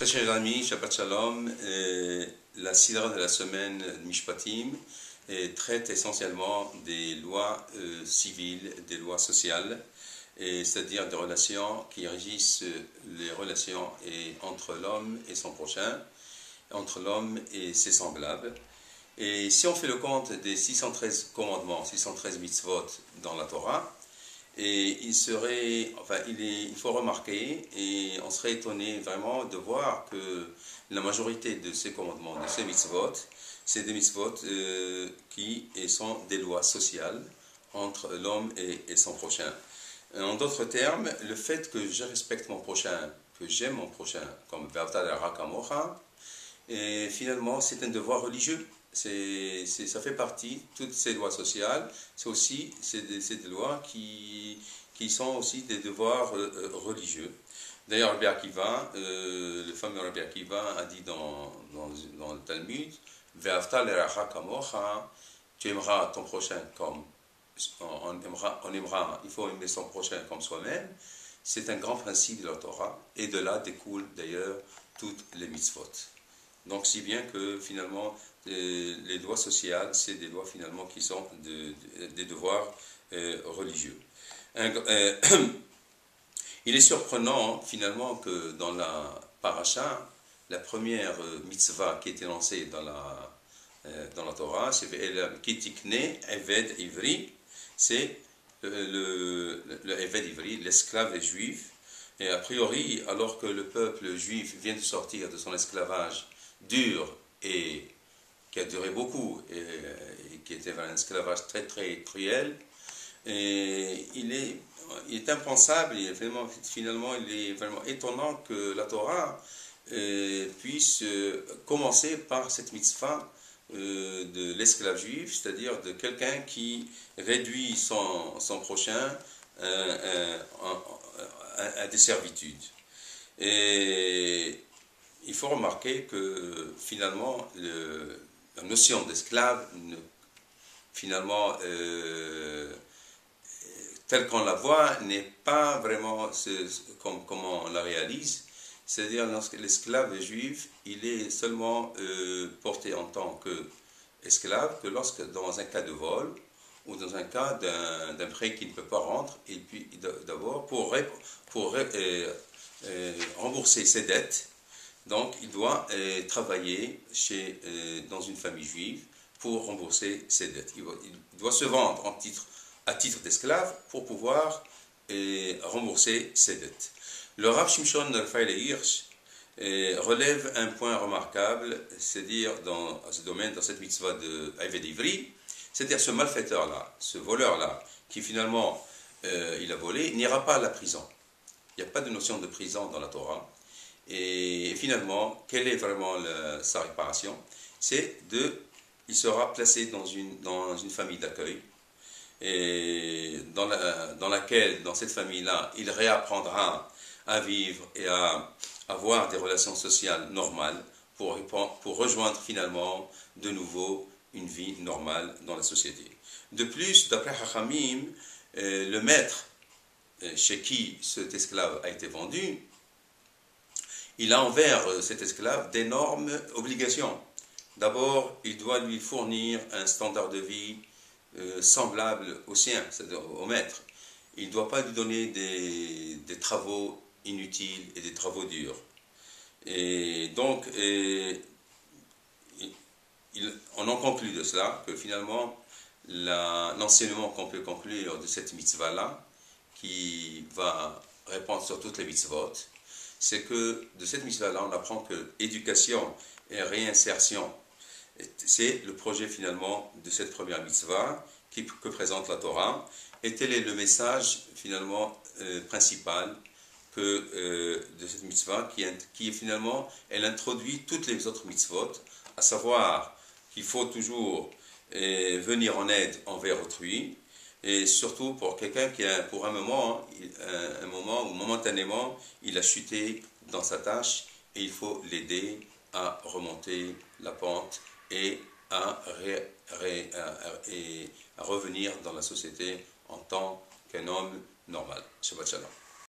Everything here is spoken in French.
Très chers amis, Shabbat Shalom, la sidra de la semaine Mishpatim traite essentiellement des lois civiles, des lois sociales, c'est-à-dire des relations qui régissent les relations entre l'homme et son prochain, entre l'homme et ses semblables. Et si on fait le compte des 613 commandements, 613 mitzvot dans la Torah, et il faut remarquer, et on serait étonné vraiment de voir que la majorité de ces commandements, de ces mitzvot, c'est des mitzvot qui sont des lois sociales entre l'homme et son prochain. En d'autres termes, le fait que je respecte mon prochain, que j'aime mon prochain, comme Ve'ahavta l'ra'acha kamocha, et finalement c'est un devoir religieux. Ça fait partie, toutes ces lois sociales, c'est des lois qui sont aussi des devoirs religieux. D'ailleurs, Rabbi Akiva, le fameux Rabbi Akiva a dit dans le Talmud, Ve'ahavta l'ra'acha kamocha, tu aimeras ton prochain comme il faut aimer son prochain comme soi-même. C'est un grand principe de la Torah, et de là découlent d'ailleurs toutes les mitzvot. Donc, si bien que finalement, les lois sociales, c'est des lois finalement qui sont des devoirs religieux. Il est surprenant finalement que dans la paracha, la première mitzvah qui est énoncée dans la Torah, c'est Kitikne Eved Ivri, c'est le Eved Ivri, l'esclave juif. Et a priori, alors que le peuple juif vient de sortir de son esclavage dur et qui a duré beaucoup et qui était un esclavage très très cruel, et il est impensable, finalement il est vraiment étonnant que la Torah puisse commencer par cette mitzvah de l'esclave juif, c'est-à-dire de quelqu'un qui réduit son prochain à des servitudes. Et il faut remarquer que finalement la notion d'esclave, finalement telle qu'on la voit, n'est pas vraiment comme on la réalise. C'est-à-dire lorsque l'esclave juif, il est seulement porté en tant qu'esclave que lorsque dans un cas de vol ou dans un cas d'un prêt qu'il ne peut pas rendre, et puis d'abord pour rembourser ses dettes. Donc, il doit travailler dans une famille juive pour rembourser ses dettes. Il doit se vendre à titre d'esclave pour pouvoir rembourser ses dettes. Le Rav Shimshon Raphaël Hirsch relève un point remarquable, c'est-à-dire dans ce domaine, dans cette mitzvah de Eved Ivri, c'est-à-dire ce malfaiteur-là, ce voleur-là, qui finalement il a volé, n'ira pas à la prison. Il n'y a pas de notion de prison dans la Torah. Et finalement, quelle est vraiment sa réparation? Il sera placé dans une famille d'accueil, et dans laquelle, dans cette famille-là, il réapprendra à vivre et à avoir des relations sociales normales pour rejoindre finalement de nouveau une vie normale dans la société. De plus, d'après Chachamim, le maître chez qui cet esclave a été vendu, il a envers cet esclave d'énormes obligations. D'abord, il doit lui fournir un standard de vie semblable au sien, c'est-à-dire au maître. Il ne doit pas lui donner des travaux inutiles et des travaux durs. Et donc, on en conclut de cela que finalement, l'enseignement qu'on peut conclure de cette mitzvah-là, qui va répondre sur toutes les mitzvot, c'est que de cette mitzvah-là, on apprend que éducation et réinsertion, c'est le projet finalement de cette première mitzvah que présente la Torah. Et tel est le message finalement principal de cette mitzvah qui finalement, elle introduit toutes les autres mitzvot, à savoir qu'il faut toujours venir en aide envers autrui, et surtout pour quelqu'un qui a, pour un moment où momentanément il a chuté dans sa tâche, et il faut l'aider à remonter la pente et à revenir dans la société en tant qu'un homme normal. Shabbat Shalom.